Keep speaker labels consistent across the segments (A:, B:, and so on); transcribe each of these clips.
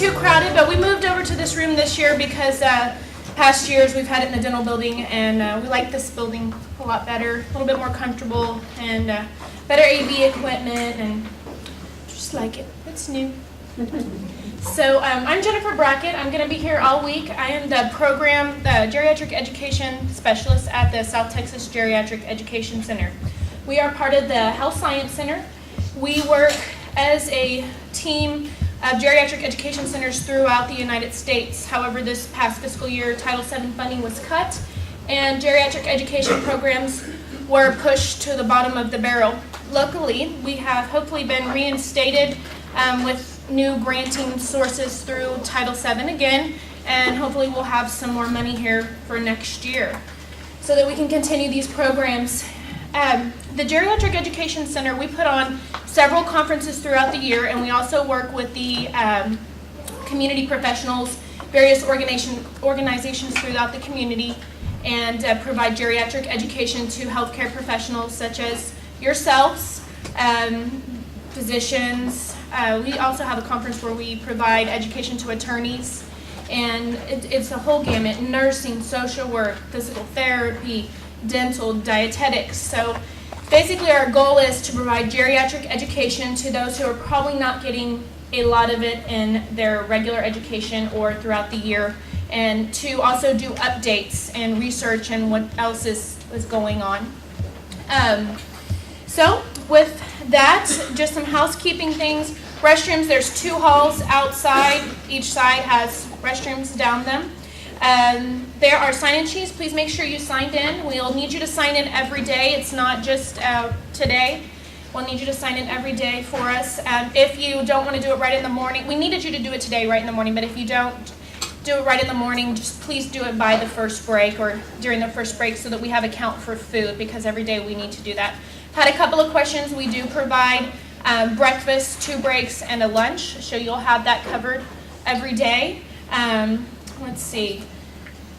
A: too crowded, but we moved over to this room this year because past years we've had it in the dental building, and we like this building a lot better, a little bit more comfortable, and better AV equipment, and just like it. It's new. So I'm Jennifer Brackett. I'm going to be here all week. I am the Geriatric Education Specialist at the South Texas Geriatric Education Center. We are part of the Health Science Center. We work as a team of geriatric education centers throughout the United States. However, this past fiscal year, Title VII funding was cut, and geriatric education programs were pushed to the bottom of the barrel. Luckily, we have hopefully been reinstated with new granting sources through Title VII again, and hopefully we'll have some more money here for next year so that we can continue these programs. The Geriatric Education Center, we put on several conferences throughout the year, and we also work with the community professionals, various organizations throughout the community, and provide geriatric education to healthcare professionals such as yourselves, physicians. We also have a conference where we provide education to attorneys, and it's a whole gamut: nursing, social work, physical therapy, dental, dietetics. So basically our goal is to provide geriatric education to those who are probably not getting a lot of it in their regular education or throughout the year, and to also do updates and research and what else is going on. So with that, just some housekeeping things. Restrooms, there's 2 halls outside. Each side has restrooms down them. There are sign-in sheets. Please make sure you signed in. We'll need you to sign in every day. It's not just today. We'll need you to sign in every day for us. If you don't want to do it right in the morning, we needed you to do it today right in the morning, but if you don't do it right in the morning, just please do it by the first break or during the first break so that we have a count for food, because every day we need to do that. Had a couple of questions. We do provide breakfast, 2 breaks, and a lunch, so you'll have that covered every day. Let's see.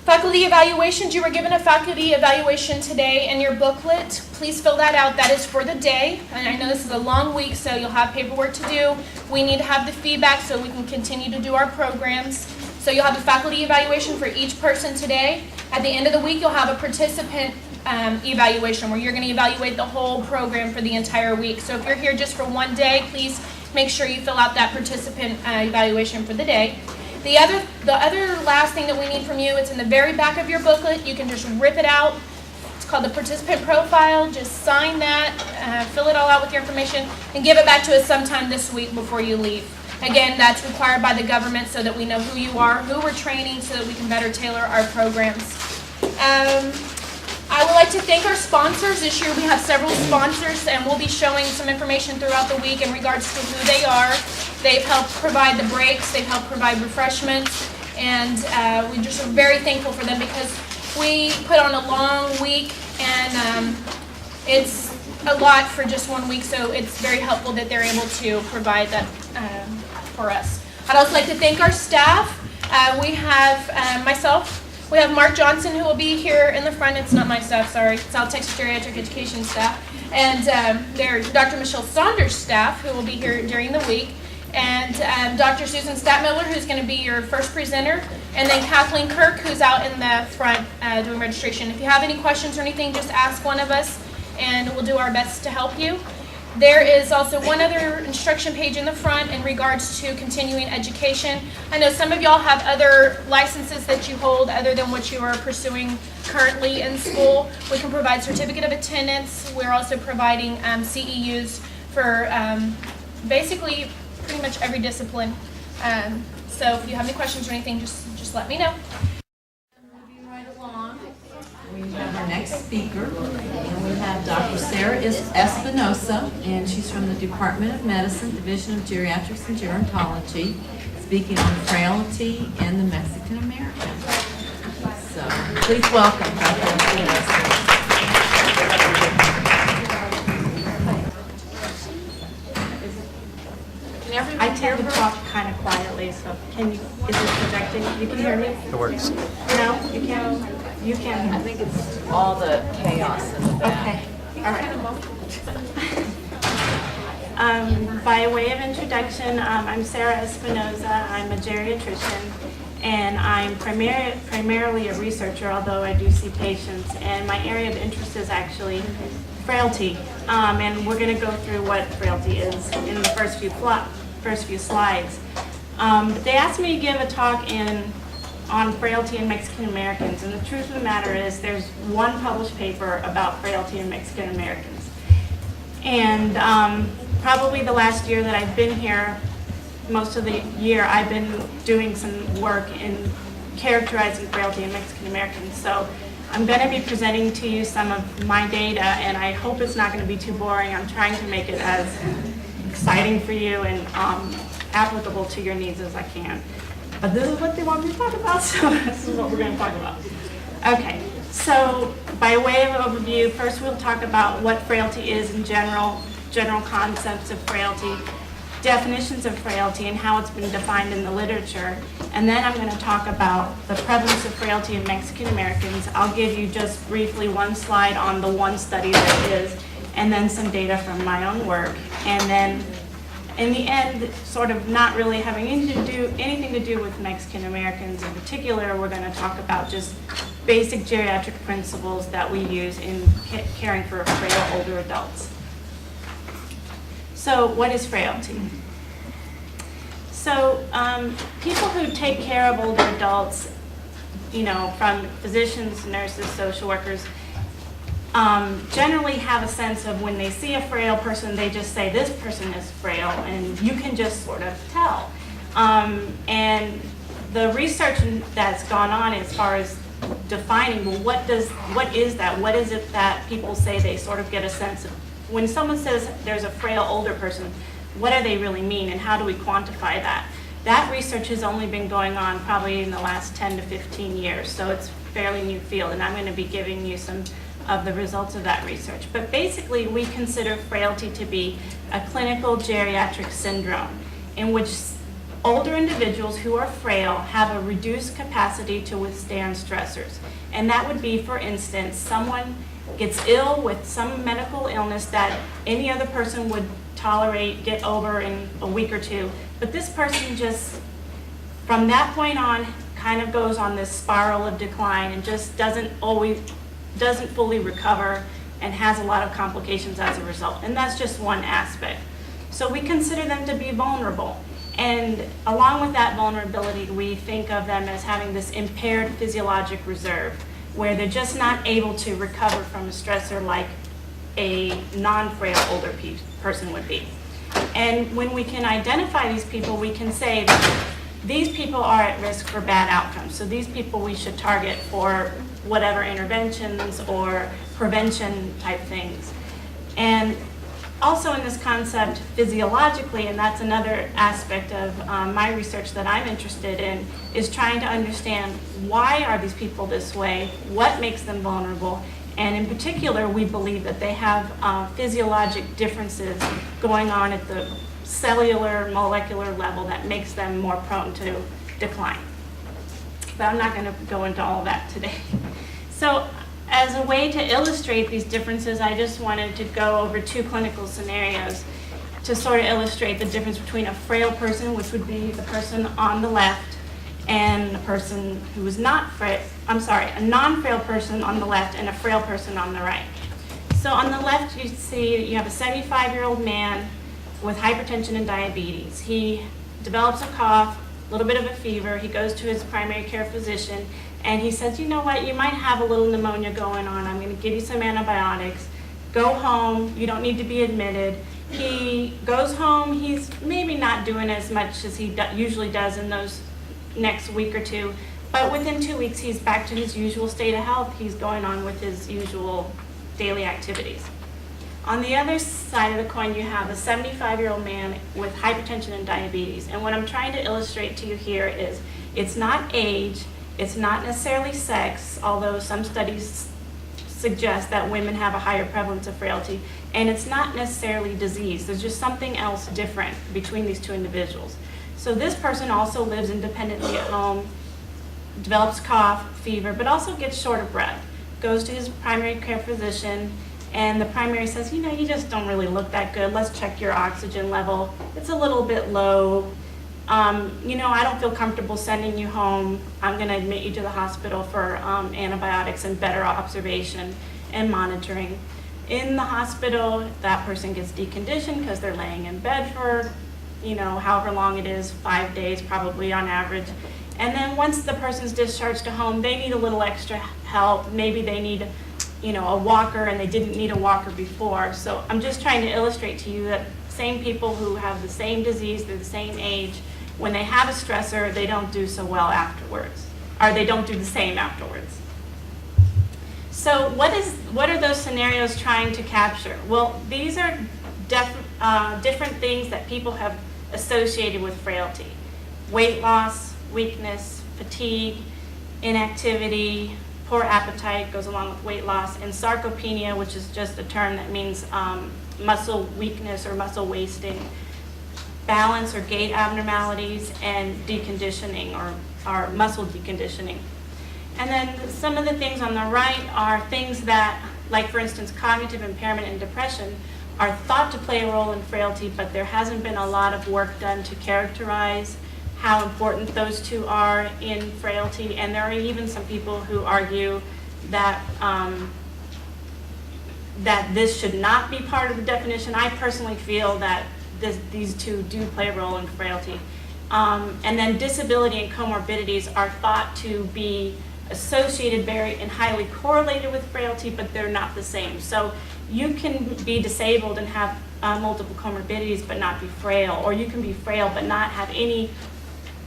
A: Faculty evaluations. You were given a faculty evaluation today in your booklet. Please fill that out. That is for the day. And I know this is a long week, so you'll have paperwork to do. We need to have the feedback so we can continue to do our programs. So you'll have a faculty evaluation for each person today. At the end of the week, you'll have a participant evaluation where you're going to evaluate the whole program for the entire week. So if you're here just for one day, please make sure you fill out that participant evaluation for the day. The other last thing that we need from you, it's in the very back of your booklet. You can just rip it out. It's called the participant profile. Just sign that, fill it all out with your information, and give it back to us sometime this week before you leave. Again, that's required by the government so that we know who you are, who we're training, so that we can better tailor our programs. I would like to thank our sponsors. This year we have several sponsors, and we'll be showing some information throughout the week in regards to who they are. They've helped provide the breaks, they've helped provide refreshments, and we just are very thankful for them because we put on a long week, and it's a lot for just one week, so it's very helpful that they're able to provide that for us. I'd also like to thank our staff. We have myself. We have Mark Johnson, who will be here in the front. It's not my staff, sorry. South Texas Geriatric Education staff. And there's Dr. Michelle Saunders' staff, who will be here during the week. And Dr. Susan Statmiller, who's going to be your first presenter. And then Kathleen Kirk, who's out in the front doing registration. If you have any questions or anything, just ask one of us, and we'll do our best to help you. There is also one other instruction page in the front in regards to continuing education. I know some of y'all have other licenses that you hold other than what you are pursuing currently in school. We can provide certificate of attendance. We're also providing CEUs for basically pretty much every discipline. So if you have any questions or anything, just let me know.
B: Moving right along, we have our next speaker, and we have Dr. Sarah Espinosa, and she's from the Department of Medicine, Division of Geriatrics and Gerontology, speaking on frailty and the Mexican American. So please welcome Dr. Espinosa.
C: I tend to talk kind of quietly, so is it projecting? You can hear me?
D: It works.
C: No? You can't? You can.
B: I think it's all the chaos in the back.
C: Okay. All right. By way of introduction, I'm Sarah Espinosa. I'm a geriatrician, and I'm primarily a researcher, although I do see patients. And my area of interest is actually frailty. And we're going to go through what frailty is in the first few slides. They asked me to give a talk on frailty in Mexican Americans, and the truth of the matter is there's one published paper about frailty in Mexican Americans. And probably the last year that I've been here, most of the year I've been doing some work in characterizing frailty in Mexican Americans. So I'm going to be presenting to you some of my data, and I hope it's not going to be too boring. I'm trying to make it as exciting for you and applicable to your needs as I can. But this is what they want me to talk about, so this is what we're going to talk about. Okay, so by way of overview, first we'll talk about what frailty is in general concepts of frailty, definitions of frailty, and how it's been defined in the literature. And then I'm going to talk about the prevalence of frailty in Mexican Americans. I'll give you just briefly one slide on the one study that is, and then some data from my own work. And then in the end, sort of not really having anything to do with Mexican Americans in particular, we're going to talk about just basic geriatric principles that we use in caring for frail older adults. So what is frailty? So people who take care of older adults, from physicians, nurses, social workers, generally have a sense of when they see a frail person, they just say this person is frail, and you can just sort of tell. And the research that's gone on as far as defining, well, what is that? What is it that people say they sort of get a sense of? When someone says there's a frail older person, what do they really mean, and how do we quantify that? That research has only been going on probably in the last 10 to 15 years, so it's a fairly new field, and I'm going to be giving you some of the results of that research. But basically, we consider frailty to be a clinical geriatric syndrome in which older individuals who are frail have a reduced capacity to withstand stressors. And that would be, for instance, someone gets ill with some medical illness that any other person would tolerate, get over in a week or two. But this person just, from that point on, kind of goes on this spiral of decline and just doesn't fully recover and has a lot of complications as a result. And that's just one aspect. So we consider them to be vulnerable. And along with that vulnerability, we think of them as having this impaired physiologic reserve, where they're just not able to recover from a stressor like a non-frail older person would be. And when we can identify these people, we can say that these people are at risk for bad outcomes. So these people we should target for whatever interventions or prevention type things. And also in this concept physiologically, and that's another aspect of my research that I'm interested in, is trying to understand why are these people this way, what makes them vulnerable, and in particular we believe that they have physiologic differences going on at the cellular, molecular level that makes them more prone to decline. But I'm not going to go into all of that today. So as a way to illustrate these differences, I just wanted to go over two clinical scenarios to sort of illustrate the difference between a frail person, which would be the person on the left, and a person who is not frail, a non-frail person on the left and a frail person on the right. So on the left, you see you have a 75-year-old man with hypertension and diabetes. He develops a cough, a little bit of a fever. He goes to his primary care physician, and he says, you know what, you might have a little pneumonia going on. I'm going to give you some antibiotics. Go home. You don't need to be admitted. He goes home. He's maybe not doing as much as he usually does in those next week or two, but within 2 weeks, he's back to his usual state of health. He's going on with his usual daily activities. On the other side of the coin, you have a 75-year-old man with hypertension and diabetes. And what I'm trying to illustrate to you here is it's not age, it's not necessarily sex, although some studies suggest that women have a higher prevalence of frailty, and it's not necessarily disease. There's just something else different between these two individuals. So this person also lives independently at home, develops cough, fever, but also gets short of breath, goes to his primary care physician, and the primary says, you just don't really look that good. Let's check your oxygen level. It's a little bit low. I don't feel comfortable sending you home. I'm going to admit you to the hospital for antibiotics and better observation and monitoring. In the hospital, that person gets deconditioned because they're laying in bed for, however long it is, 5 days probably on average. And then once the person's discharged to home, they need a little extra help. Maybe they need a walker, and they didn't need a walker before. So I'm just trying to illustrate to you that same people who have the same disease, they're the same age, when they have a stressor, they don't do so well afterwards, or they don't do the same afterwards. So what are those scenarios trying to capture? Well, these are different things that people have associated with frailty. Weight loss, weakness, fatigue, inactivity, poor appetite goes along with weight loss, and sarcopenia, which is just a term that means muscle weakness or muscle wasting, balance or gait abnormalities, and deconditioning or muscle deconditioning. And then some of the things on the right are things that, like for instance, cognitive impairment and depression, are thought to play a role in frailty, but there hasn't been a lot of work done to characterize how important those two are in frailty. And there are even some people who argue that that this should not be part of the definition. I personally feel that these two do play a role in frailty. And then disability and comorbidities are thought to be associated very and highly correlated with frailty, but they're not the same. So you can be disabled and have multiple comorbidities but not be frail, or you can be frail but not have any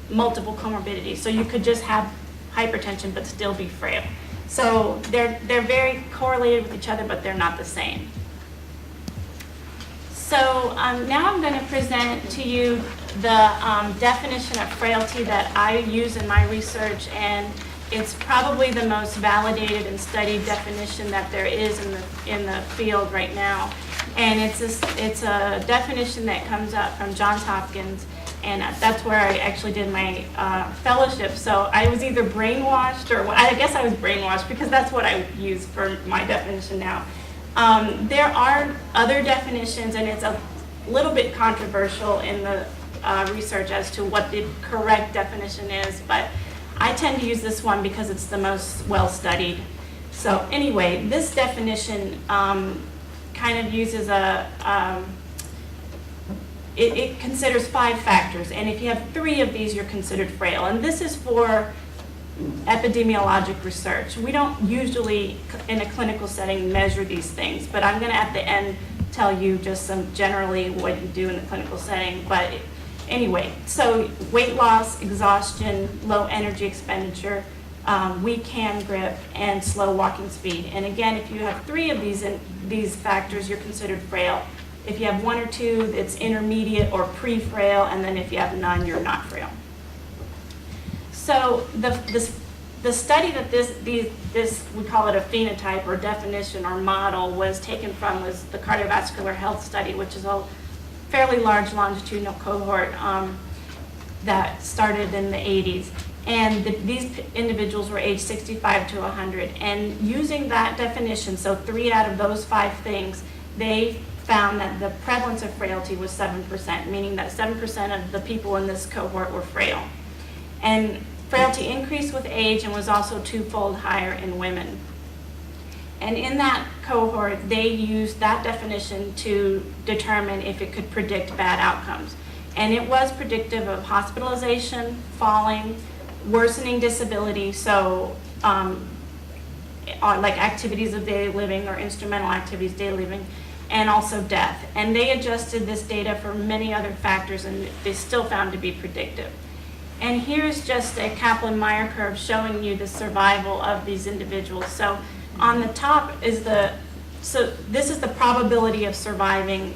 C: multiple comorbidities. So you could just have hypertension but still be frail. So they're very correlated with each other, but they're not the same. So now I'm going to present to you the definition of frailty that I use in my research, and it's probably the most validated and studied definition that there is in the field right now. And it's a definition that comes up from Johns Hopkins, and that's where I actually did my fellowship. So I was either brainwashed, or I guess I was brainwashed because that's what I use for my definition now. There are other definitions, and it's a little bit controversial in the research as to what the correct definition is, but I tend to use this one because it's the most well-studied. So anyway, this definition kind of uses it considers 5 factors, and if you have 3 of these, you're considered frail. And this is for epidemiologic research. We don't usually, in a clinical setting, measure these things, but I'm going to, at the end, tell you just some generally what you do in the clinical setting. But anyway, so weight loss, exhaustion, low energy expenditure, weak hand grip, and slow walking speed. And again, if you have 3 of these factors, you're considered frail. If you have 1 or 2, it's intermediate or pre-frail, and then if you have none, you're not frail. So the study that this we call it a phenotype or definition or model was taken from was the cardiovascular health study, which is a fairly large longitudinal cohort that started in the 80s. And these individuals were aged 65 to 100. And using that definition, so 3 out of those 5 things, they found that the prevalence of frailty was 7%, meaning that 7% of the people in this cohort were frail. And frailty increased with age and was also 2-fold higher in women. And in that cohort, they used that definition to determine if it could predict bad outcomes. And it was predictive of hospitalization, falling, worsening disability, so like activities of daily living or instrumental activities of daily living, and also death. And they adjusted this data for many other factors, and they still found to be predictive. And here's just a Kaplan-Meier curve showing you the survival of these individuals. So on the top is this is the probability of surviving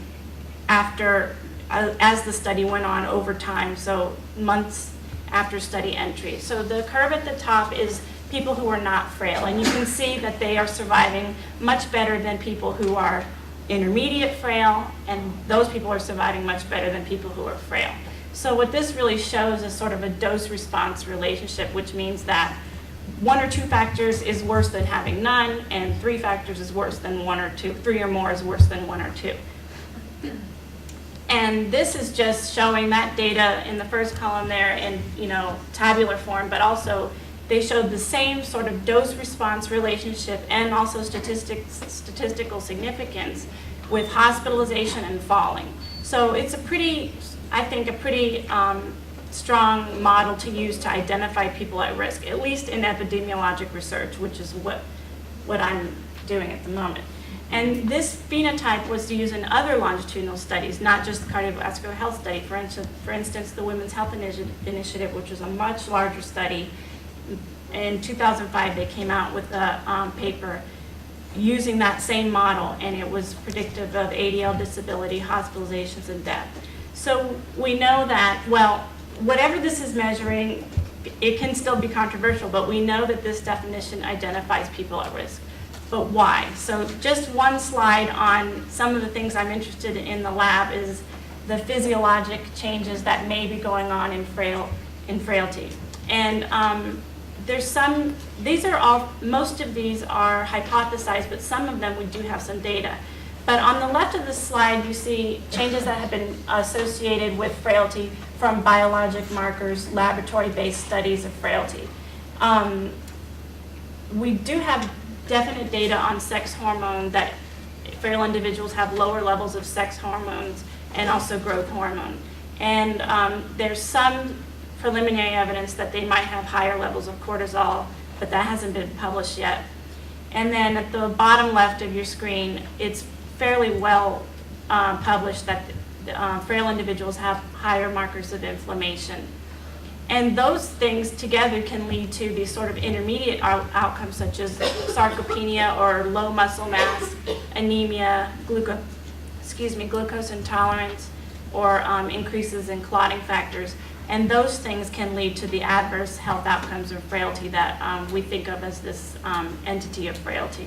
C: after, as the study went on over time, so months after study entry. So the curve at the top is people who are not frail, and you can see that they are surviving much better than people who are intermediate frail, and those people are surviving much better than people who are frail. So what this really shows is sort of a dose-response relationship, which means that 1 or 2 factors is worse than having none, and 3 factors is worse than 1 or 2. 3 or more is worse than 1 or 2. And this is just showing that data in the first column there in, tabular form, but also they showed the same sort of dose-response relationship and also statistical significance with hospitalization and falling. So it's I think a pretty strong model to use to identify people at risk, at least in epidemiologic research, which is what I'm doing at the moment. And this phenotype was used in other longitudinal studies, not just the cardiovascular health study. For instance, the Women's Health Initiative, which was a much larger study. In 2005, they came out with a paper using that same model, and it was predictive of ADL disability, hospitalizations, and death. So we know that, well, whatever this is measuring, it can still be controversial, but we know that this definition identifies people at risk. But why? So just one slide on some of the things I'm interested in the lab is the physiologic changes that may be going on in frailty. And most of these are hypothesized, but some of them we do have some data. But on the left of the slide, you see changes that have been associated with frailty from biologic markers, laboratory-based studies of frailty. We do have definite data on sex hormone, that frail individuals have lower levels of sex hormones and also growth hormone. And there's some preliminary evidence that they might have higher levels of cortisol, but that hasn't been published yet. And then at the bottom left of your screen, it's fairly well published that frail individuals have higher markers of inflammation. And those things together can lead to these sort of intermediate outcomes, such as sarcopenia or low muscle mass, anemia, glucose intolerance, or increases in clotting factors. And those things can lead to the adverse health outcomes of frailty that we think of as this entity of frailty.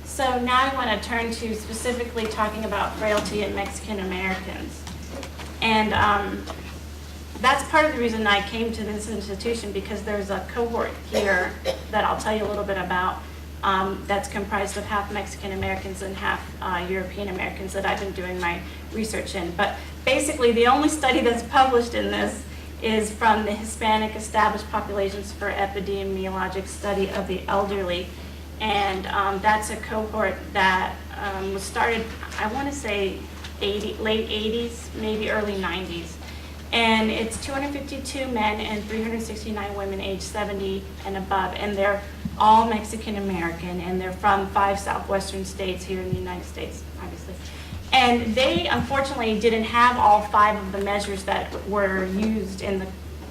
C: So now I want to turn to specifically talking about frailty in Mexican Americans. And that's part of the reason I came to this institution, because there's a cohort here that I'll tell you a little bit about that's comprised of half Mexican Americans and half European Americans that I've been doing my research in. But basically, the only study that's published in this is from the Hispanic Established Populations for Epidemiologic Study of the Elderly. And that's a cohort that was started, I want to say, late 80s, maybe early 90s. And it's 252 men and 369 women aged 70 and above. And they're all Mexican American, and they're from 5 southwestern states here in the United States, obviously. And they, unfortunately, didn't have all 5 of the measures that were used in the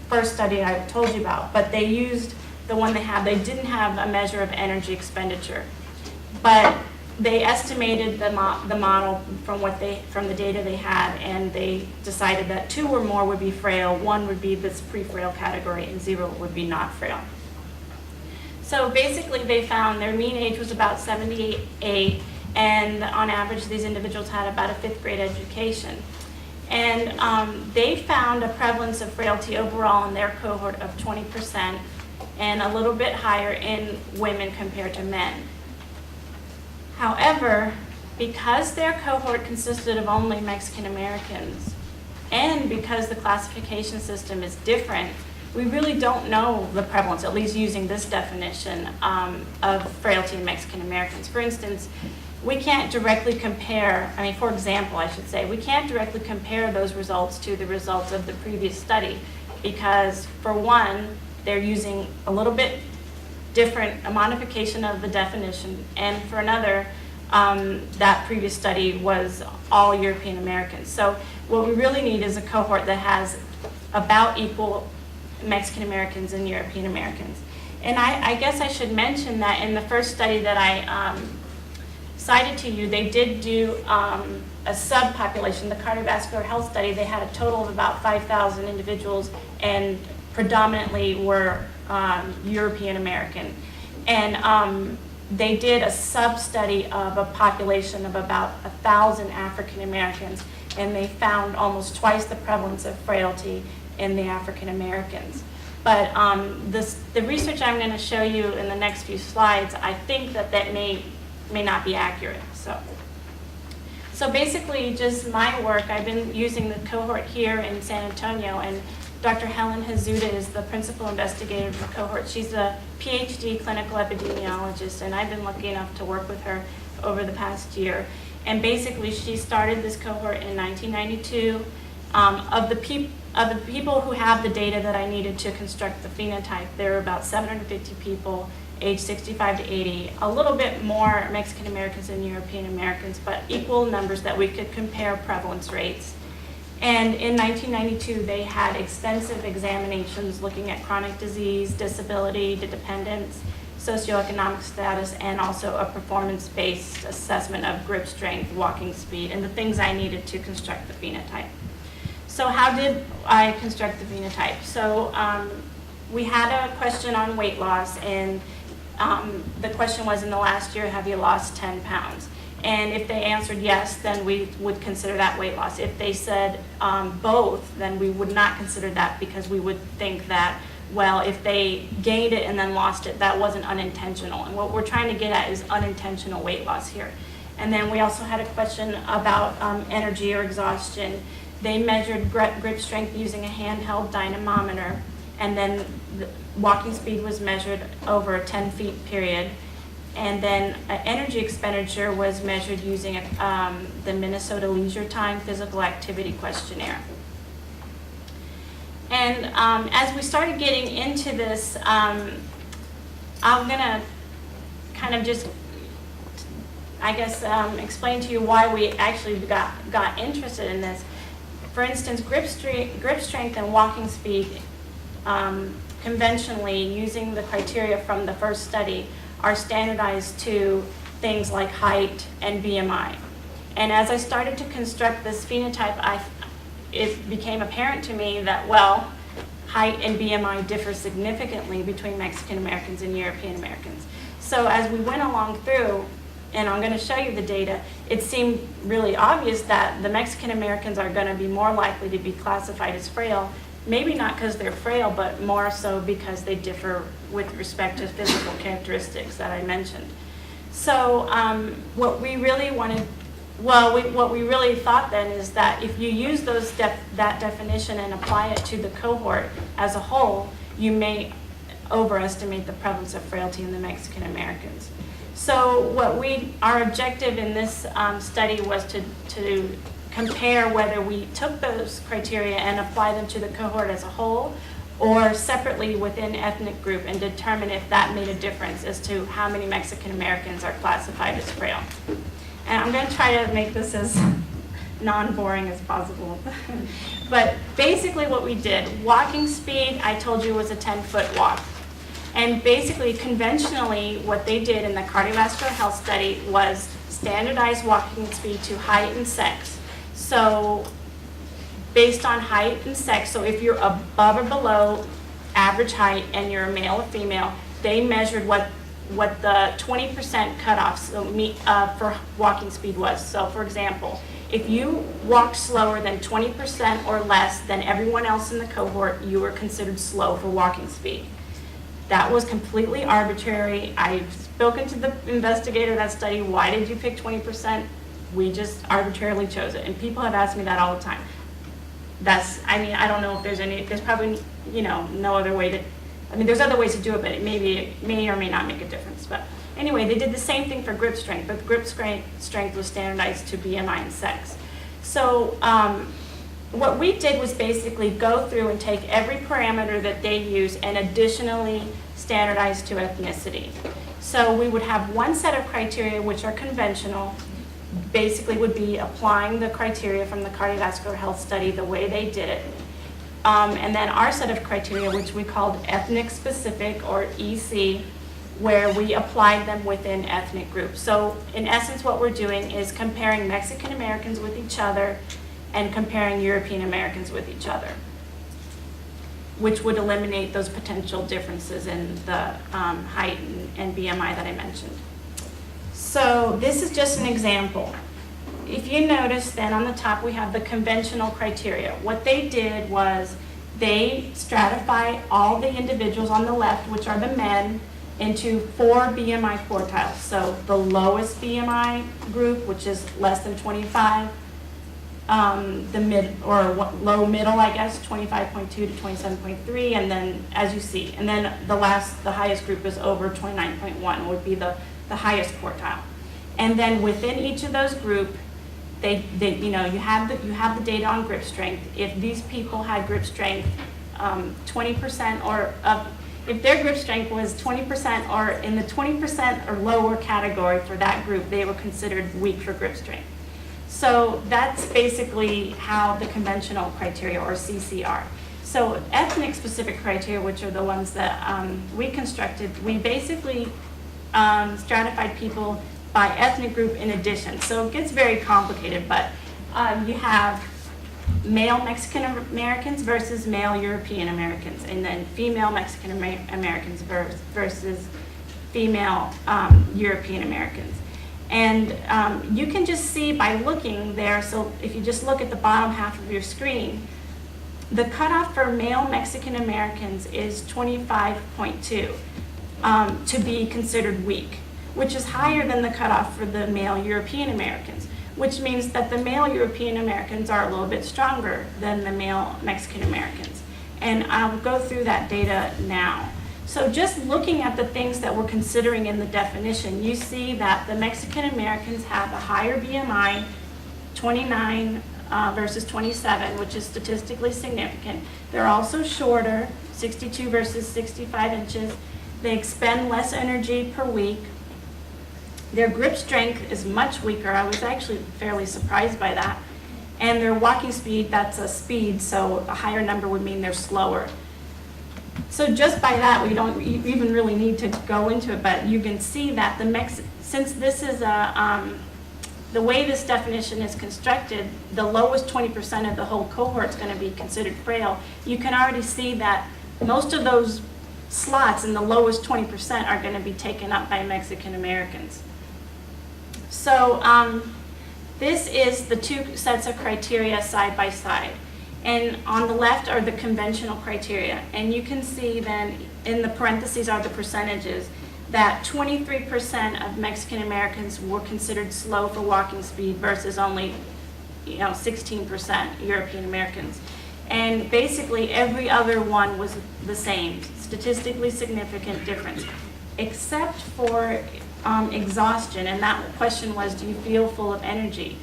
C: first study I told you about, but they used the one they have. They didn't have a measure of energy expenditure, but they estimated the model from the data they had, and they decided that 2 or more would be frail, 1 would be this pre-frail category, and 0 would be not frail. So basically, they found their mean age was about 78, and on average, these individuals had about a 5th grade education. And they found a prevalence of frailty overall in their cohort of 20%, and a little bit higher in women compared to men. However, because their cohort consisted of only Mexican Americans, and because the classification system is different, we really don't know the prevalence, at least using this definition, of frailty in Mexican Americans. For instance, we can't directly compare, for example, I should say, we can't directly compare those results to the results of the previous study, because for one, they're using a little bit different, a modification of the definition, and for another, that previous study was all European Americans. So what we really need is a cohort that has about equal Mexican Americans and European Americans. And I guess I should mention that in the first study that I cited to you, they did do a subpopulation, the cardiovascular health study. They had a total of about 5,000 individuals, and predominantly were European American. And they did a sub-study of a population of about 1,000 African Americans, and they found almost twice the prevalence of frailty in the African Americans. But the research I'm going to show you in the next few slides, I think that may not be accurate. So basically, just my work, I've been using the cohort here in San Antonio, and Dr. Helen Hazuda is the principal investigator of the cohort. She's a PhD clinical epidemiologist, and I've been lucky enough to work with her over the past year. And basically, she started this cohort in 1992. Of the people who have the data that I needed to construct the phenotype, there were about 750 people, age 65 to 80, a little bit more Mexican Americans than European Americans, but equal numbers that we could compare prevalence rates. And in 1992, they had extensive examinations looking at chronic disease, disability, dependence, socioeconomic status, and also a performance-based assessment of grip strength, walking speed, and the things I needed to construct the phenotype. So how did I construct the phenotype? So we had a question on weight loss, and the question was, in the last year, have you lost 10 pounds? And if they answered yes, then we would consider that weight loss. If they said both, then we would not consider that, because we would think that, well, if they gained it and then lost it, that wasn't unintentional. And what we're trying to get at is unintentional weight loss here. And then we also had a question about energy or exhaustion. They measured grip strength using a handheld dynamometer, and then the walking speed was measured over a 10-feet period. And then energy expenditure was measured using the Minnesota Leisure Time Physical Activity Questionnaire. And as we started getting into this, I'm going to kind of just, I guess, explain to you why we actually got interested in this. For instance, grip strength and walking speed, conventionally, using the criteria from the first study, are standardized to things like height and BMI. And as I started to construct this phenotype, it became apparent to me that, well, height and BMI differ significantly between Mexican Americans and European Americans. So as we went along through, and I'm going to show you the data, it seemed really obvious that the Mexican Americans are going to be more likely to be classified as frail, maybe not because they're frail, but more so because they differ with respect to physical characteristics that I mentioned. So what we really wanted, what we really thought then is that if you use that definition and apply it to the cohort as a whole, you may overestimate the prevalence of frailty in the Mexican Americans. So our objective in this study was to compare whether we took those criteria and apply them to the cohort as a whole, or separately within ethnic group, and determine if that made a difference as to how many Mexican Americans are classified as frail. And I'm going to try to make this as non-boring as possible. But basically what we did, walking speed, I told you, was a 10-foot walk. And basically, conventionally, what they did in the cardiovascular health study was standardize walking speed to height and sex. So based on height and sex, so if you're above or below average height and you're a male or female, they measured what the 20% cutoff for walking speed was. So for example, if you walked slower than 20% or less than everyone else in the cohort, you were considered slow for walking speed. That was completely arbitrary. I've spoken to the investigator of that study. Why did you pick 20%? We just arbitrarily chose it. And people have asked me that all the time. I don't know if there's probably, no other way to, there's other ways to do it, but it may or may not make a difference. But anyway, they did the same thing for grip strength, but grip strength was standardized to BMI and sex. So what we did was basically go through and take every parameter that they use and additionally standardize to ethnicity. So we would have one set of criteria which are conventional, basically would be applying the criteria from the cardiovascular health study the way they did it. And then our set of criteria, which we called ethnic specific, or EC, where we applied them within ethnic groups. So in essence, what we're doing is comparing Mexican Americans with each other and comparing European Americans with each other, which would eliminate those potential differences in the height and BMI that I mentioned. So this is just an example. If you notice, then on the top we have the conventional criteria. What they did was they stratify all the individuals on the left, which are the men, into 4 BMI quartiles. So the lowest BMI group, which is less than 25, the mid or low middle, I guess, 25.2 to 27.3, and then as you see, and then the highest group is over 29.1 would be the highest quartile. And then within each of those groups, you have the data on grip strength. If these people had grip strength 20% or up, if their grip strength was 20% or in the 20% or lower category for that group, they were considered weak for grip strength. So that's basically how the conventional criteria, or CCR. So ethnic specific criteria, which are the ones that we constructed, we basically stratified people by ethnic group in addition. So it gets very complicated, but you have male Mexican Americans versus male European Americans, and then female Mexican Americans versus female European Americans. And you can just see by looking there, so if you just look at the bottom half of your screen, the cutoff for male Mexican Americans is 25.2 to be considered weak, which is higher than the cutoff for the male European Americans, which means that the male European Americans are a little bit stronger than the male Mexican Americans. And I'll go through that data now. So just looking at the things that we're considering in the definition, you see that the Mexican Americans have a higher BMI, 29 versus 27, which is statistically significant. They're also shorter, 62 versus 65 inches. They expend less energy per week. Their grip strength is much weaker. I was actually fairly surprised by that. And their walking speed, that's a speed, so a higher number would mean they're slower. So just by that, we don't even really need to go into it, but you can see that since this is the way this definition is constructed, the lowest 20% of the whole cohort is going to be considered frail. You can already see that most of those slots in the lowest 20% are going to be taken up by Mexican Americans. So this is the two sets of criteria side by side. And on the left are the conventional criteria. And you can see then in the parentheses are the percentages that 23% of Mexican Americans were considered slow for walking speed versus only 16% European Americans. And basically every other one was the same, statistically significant difference, except for exhaustion. And that question was, do you feel full of energy?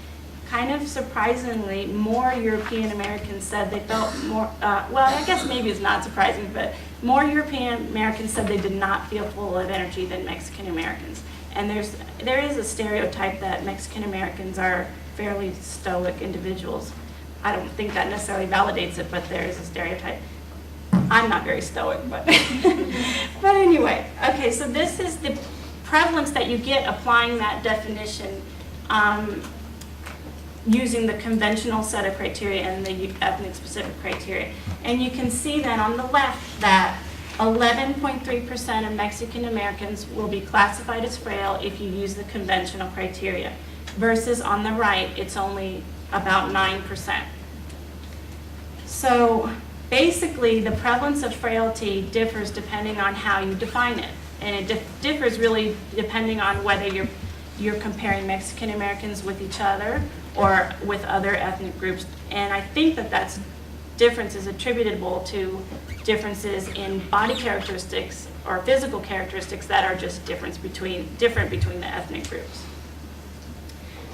C: Kind of surprisingly, more European Americans said they felt more, well, I guess maybe it's not surprising, but more European Americans said they did not feel full of energy than Mexican Americans. And there is a stereotype that Mexican Americans are fairly stoic individuals. I don't think that necessarily validates it, but there is a stereotype. I'm not very stoic, but but anyway, okay, so this is the prevalence that you get applying that definition using the conventional set of criteria and the ethnic specific criteria. And you can see then on the left that 11.3% of Mexican Americans will be classified as frail if you use the conventional criteria, versus on the right, it's only about 9%. So basically, the prevalence of frailty differs depending on how you define it. And it differs really depending on whether you're comparing Mexican Americans with each other or with other ethnic groups. And I think that difference is attributable to differences in body characteristics or physical characteristics that are just different between the ethnic groups.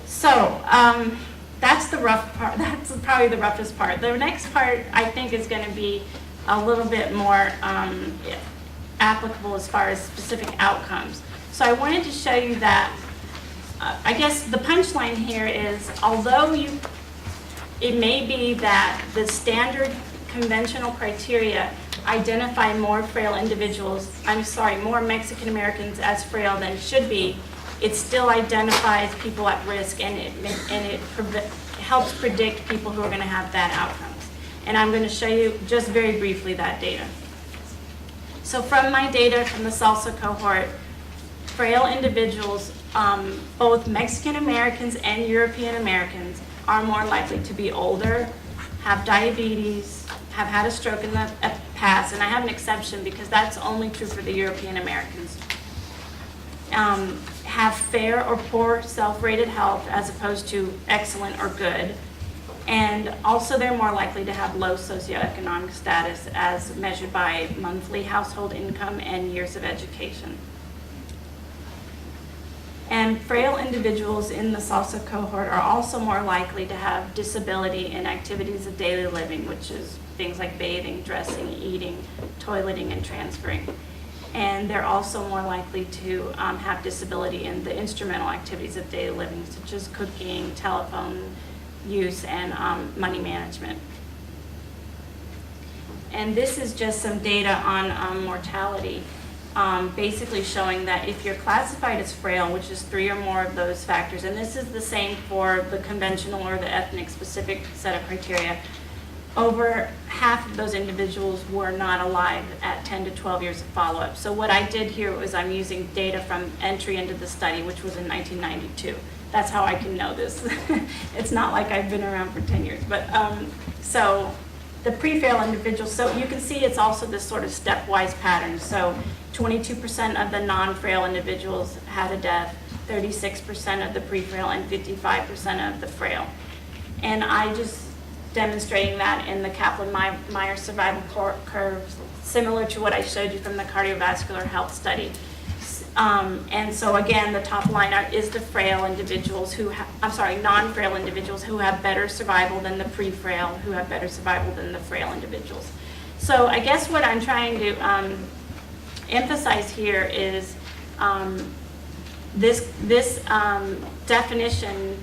C: So that's the rough part. That's probably the roughest part. The next part I think is going to be a little bit more applicable as far as specific outcomes. So I wanted to show you that I guess the punchline here is, although it may be that the standard conventional criteria identify more frail individuals, more Mexican Americans as frail than should be, it still identifies people at risk, and it helps predict people who are going to have bad outcomes. And I'm going to show you just very briefly that data. So from my data from the SALSA cohort, frail individuals, both Mexican Americans and European Americans, are more likely to be older, have diabetes, have had a stroke in the past, and I have an exception because that's only true for the European Americans, have fair or poor self-rated health as opposed to excellent or good, and also they're more likely to have low socioeconomic status as measured by monthly household income and years of education. And frail individuals in the SALSA cohort are also more likely to have disability in activities of daily living, which is things like bathing, dressing, eating, toileting, and transferring. And they're also more likely to have disability in the instrumental activities of daily living, such as cooking, telephone use, and money management. And this is just some data on mortality. Basically showing that if you're classified as frail, which is 3 or more of those factors, and this is the same for the conventional or the ethnic specific set of criteria, over half of those individuals were not alive at 10 to 12 years of follow-up. So what I did here was I'm using data from entry into the study, which was in 1992. That's how I can know this. It's not like I've been around for 10 years. But so the pre-frail individuals, so you can see it's also this sort of stepwise pattern. So 22% of the non-frail individuals had a death, 36% of the pre-frail, and 55% of the frail. And I just demonstrating that in the Kaplan-Meier survival curve, similar to what I showed you from the cardiovascular health study. And so again, the top line is the frail individuals who, non-frail individuals who have better survival than the pre-frail, who have better survival than the frail individuals. So I guess what I'm trying to emphasize here is this definition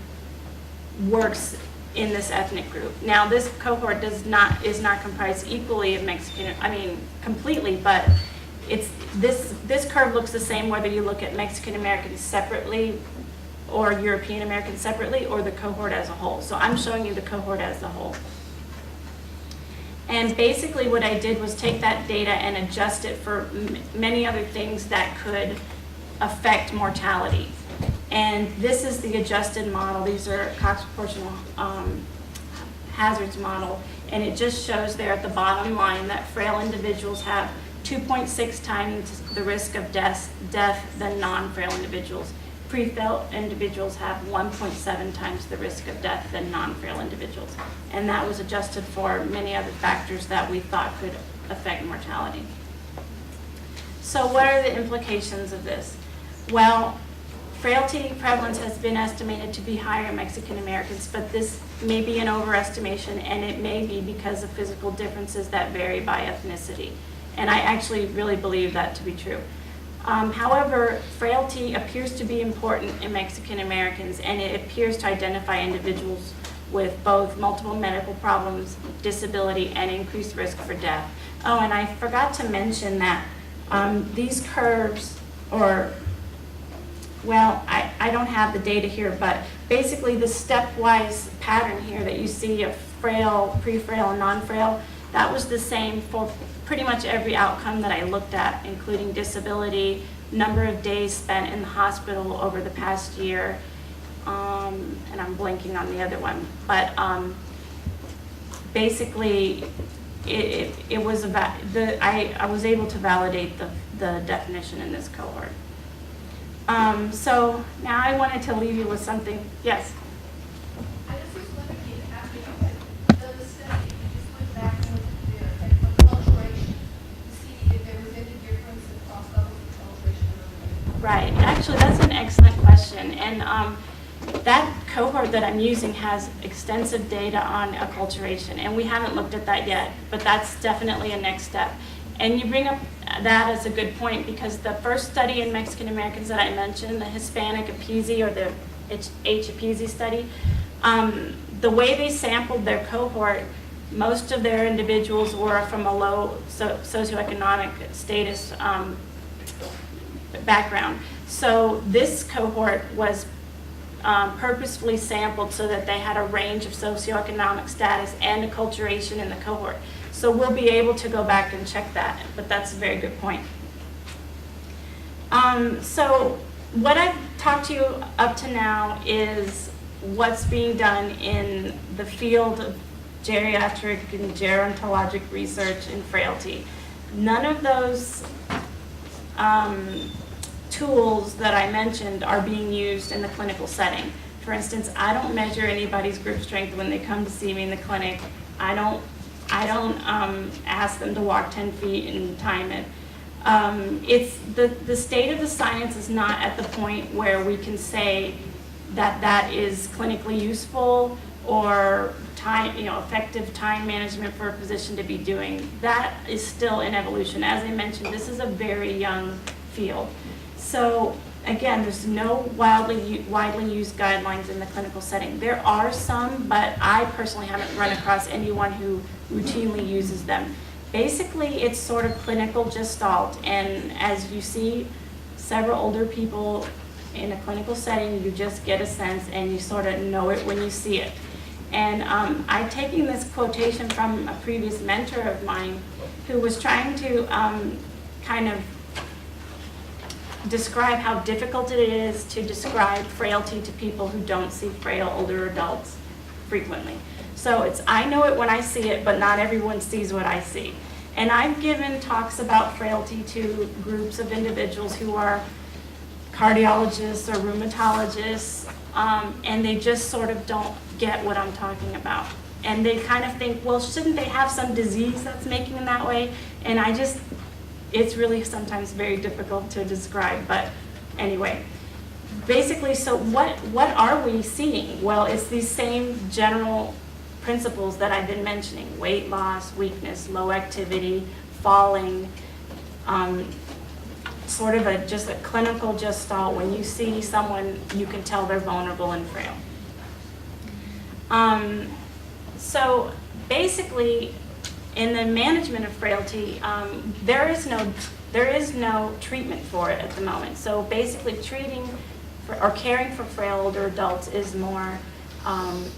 C: works in this ethnic group. Now, this cohort is not comprised equally of Mexican, completely, but this curve looks the same whether you look at Mexican Americans separately or European Americans separately or the cohort as a whole. So I'm showing you the cohort as a whole. And basically what I did was take that data and adjust it for many other things that could affect mortality. And this is the adjusted model. These are Cox proportional hazards model. And it just shows there at the bottom line that frail individuals have 2.6 times the risk of death than non-frail individuals. Pre-frail individuals have 1.7 times the risk of death than non-frail individuals. And that was adjusted for many other factors that we thought could affect mortality. So what are the implications of this? Well, frailty prevalence has been estimated to be higher in Mexican Americans, but this may be an overestimation, and it may be because of physical differences that vary by ethnicity. And I actually really believe that to be true. However, frailty appears to be important in Mexican Americans, and it appears to identify individuals with both multiple medical problems, disability, and increased risk for death. Oh, and I forgot to mention that these curves, I don't have the data here, but basically the stepwise pattern here that you see of frail, pre-frail, and non-frail, that was the same for pretty much every outcome that I looked at, including disability, number of days spent in the hospital over the past year, and I'm blanking on the other one. But basically, I was able to validate the definition in this cohort. So now I wanted to leave you with something. Yes?
D: I just was wondering if after you had done the study, you just went back and looked at the acculturation to see if there was any difference across levels of acculturation.
C: Right. Actually, that's an excellent question. And that cohort that I'm using has extensive data on acculturation, and we haven't looked at that yet, but that's definitely a next step. And you bring up that as a good point, because the first study in Mexican Americans that I mentioned, the Hispanic APESI or the H-APESI study, the way they sampled their cohort, most of their individuals were from a low socioeconomic status background. So this cohort was purposefully sampled so that they had a range of socioeconomic status and acculturation in the cohort. So we'll be able to go back and check that, but that's a very good point. So what I've talked to you up to now is what's being done in the field geriatric and gerontologic research in frailty. None of those tools that I mentioned are being used in the clinical setting. For instance, I don't measure anybody's grip strength when they come to see me in the clinic. I don't ask them to walk 10 feet and time it. It's the state of the science is not at the point where we can say that that is clinically useful or time, effective time management for a physician to be doing. That is still in evolution. As I mentioned, this is a very young field. So again, there's no widely used guidelines in the clinical setting. There are some, but I personally haven't run across anyone who routinely uses them. Basically, it's sort of clinical gestalt, and as you see several older people in a clinical setting, you just get a sense and you sort of know it when you see it. And I'm taking this quotation from a previous mentor of mine who was trying to kind of describe how difficult it is to describe frailty to people who don't see frail older adults frequently. So it's, I know it when I see it, but not everyone sees what I see. And I've given talks about frailty to groups of individuals who are cardiologists or rheumatologists, and they just sort of don't get what I'm talking about. And they kind of think, well, shouldn't they have some disease that's making them that way? And it's really sometimes very difficult to describe, but anyway. Basically, so what are we seeing? Well, it's these same general principles that I've been mentioning: weight loss, weakness, low activity, falling, sort of just a clinical gestalt. When you see someone, you can tell they're vulnerable and frail. So basically, in the management of frailty, there is no treatment for it at the moment. So basically, treating or caring for frail older adults is more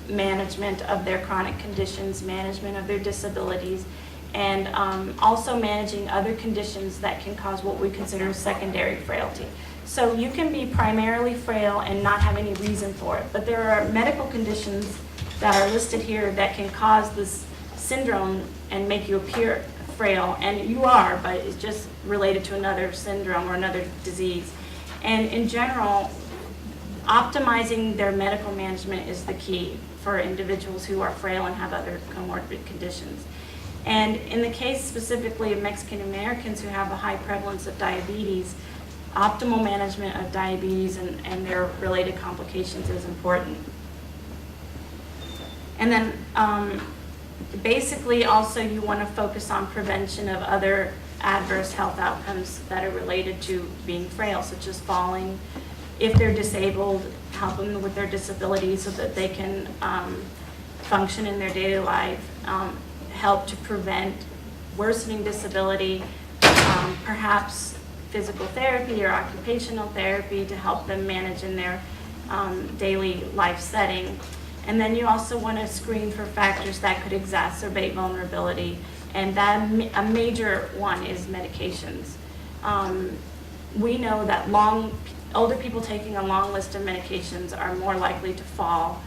C: management of their chronic conditions, management of their disabilities, and also managing other conditions that can cause what we consider secondary frailty. So you can be primarily frail and not have any reason for it, but there are medical conditions that are listed here that can cause this syndrome and make you appear frail, and you are, but it's just related to another syndrome or another disease. And in general, optimizing their medical management is the key for individuals who are frail and have other comorbid conditions. And in the case specifically of Mexican Americans who have a high prevalence of diabetes, optimal management of diabetes and their related complications is important. And then basically also you want to focus on prevention of other adverse health outcomes that are related to being frail, such as falling. If they're disabled, help them with their disability so that they can function in their daily life, help to prevent worsening disability, perhaps physical therapy or occupational therapy to help them manage in their daily life setting. And then you also want to screen for factors that could exacerbate vulnerability, and that a major one is medications. We know that older people taking a long list of medications are more likely to fall,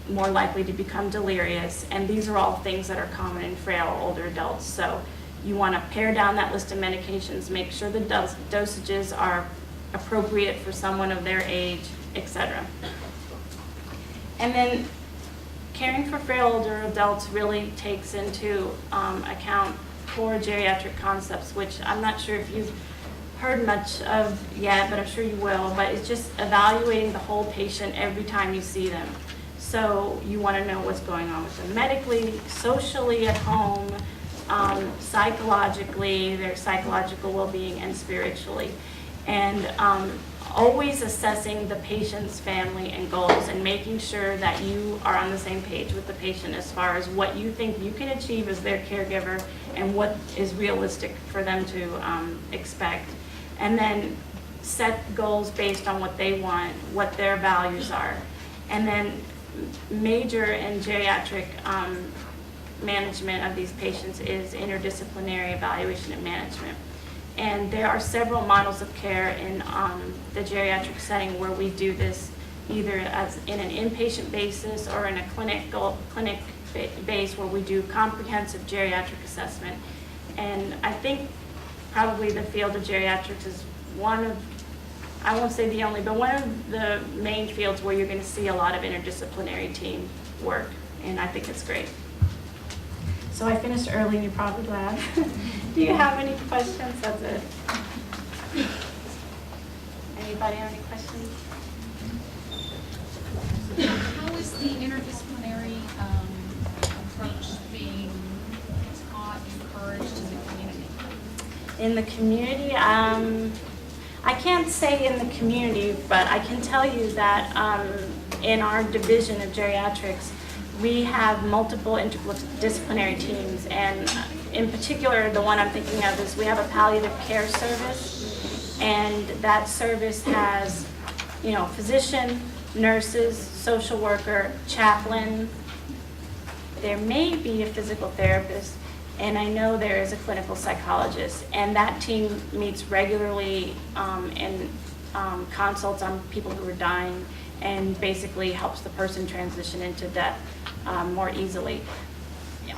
C: more likely to become delirious, and these are all things that are common in frail older adults. So you want to pare down that list of medications, make sure the dosages are appropriate for someone of their age, etc. And then caring for frail older adults really takes into account core geriatric concepts, which I'm not sure if you've heard much of yet, but I'm sure you will. But it's just evaluating the whole patient every time you see them. So you want to know what's going on with them medically, socially at home, psychologically, their psychological well-being, and spiritually. And always assessing the patient's family and goals and making sure that you are on the same page with the patient as far as what you think you can achieve as their caregiver and what is realistic for them to expect. And then set goals based on what they want, what their values are. And then major in geriatric management of these patients is interdisciplinary evaluation and management. And there are several models of care in the geriatric setting where we do this either as in an inpatient basis or in a clinic based where we do comprehensive geriatric assessment. And I think probably the field of geriatrics is one of, I won't say the only, but one of the main fields where you're going to see a lot of interdisciplinary team work, and I think it's great. So I finished early, and you're probably glad. Do you have any questions? That's it. Anybody have any questions?
E: How is the interdisciplinary approach being taught, encouraged in the community?
C: In the community, I can't say in the community, but I can tell you that in our division of geriatrics, we have multiple interdisciplinary teams, and in particular, the one I'm thinking of is we have a palliative care service, and that service has, you know, physician, nurses, social worker, chaplain. There may be a physical therapist, and I know there is a clinical psychologist, and that team meets regularly and consults on people who are dying and basically helps the person transition into death more easily.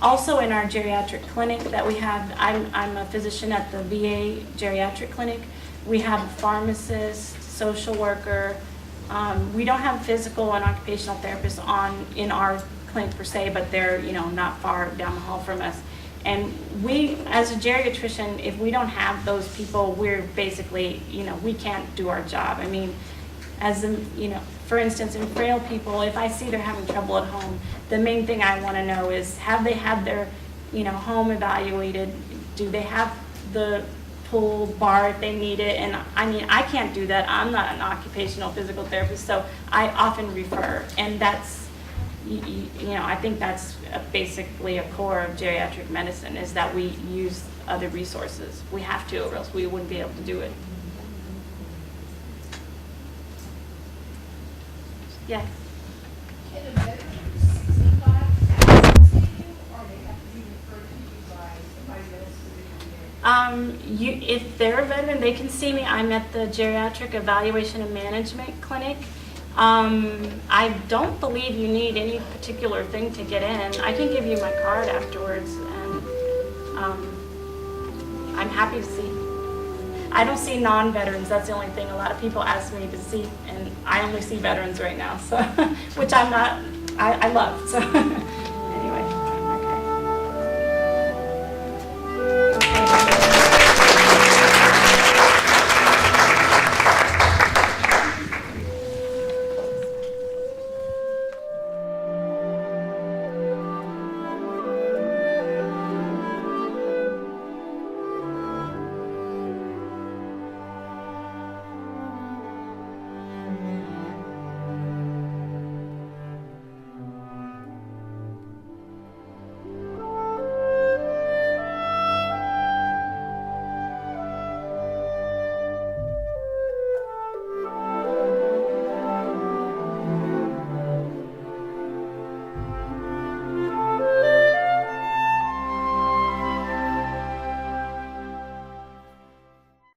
C: Also in our geriatric clinic that we have, I'm a physician at the VA geriatric clinic. We have a pharmacist, social worker. We don't have physical and occupational therapists in our clinic per se, but they're, you know, not far down the hall from us. And we, as a geriatrician, if we don't have those people, we're basically, you know, we can't do our job. I mean, as in, you know, for instance, in frail people, if I see they're having trouble at home, the main thing I want to know is, have they had their, you know, home evaluated? Do they have the pull bar if they need it? And I mean, I can't do that. I'm not an occupational physical therapist, so I often refer, and that's, you know, I think that's basically a core of geriatric medicine, is that we use other resources. We have to, or else we wouldn't be able to do it. Yes.
D: Can a veteran who's 65 access to you, or they have to be referred to you by somebody else within the area?
C: If they're a veteran, they can see me. I'm at the Geriatric Evaluation and Management Clinic. I don't believe you need any particular thing to get in. I can give you my card afterwards, and I'm happy to see. I don't see non-veterans. That's the only thing. A lot of people ask me to see, and I only see veterans right now, so which I'm not. I love. So.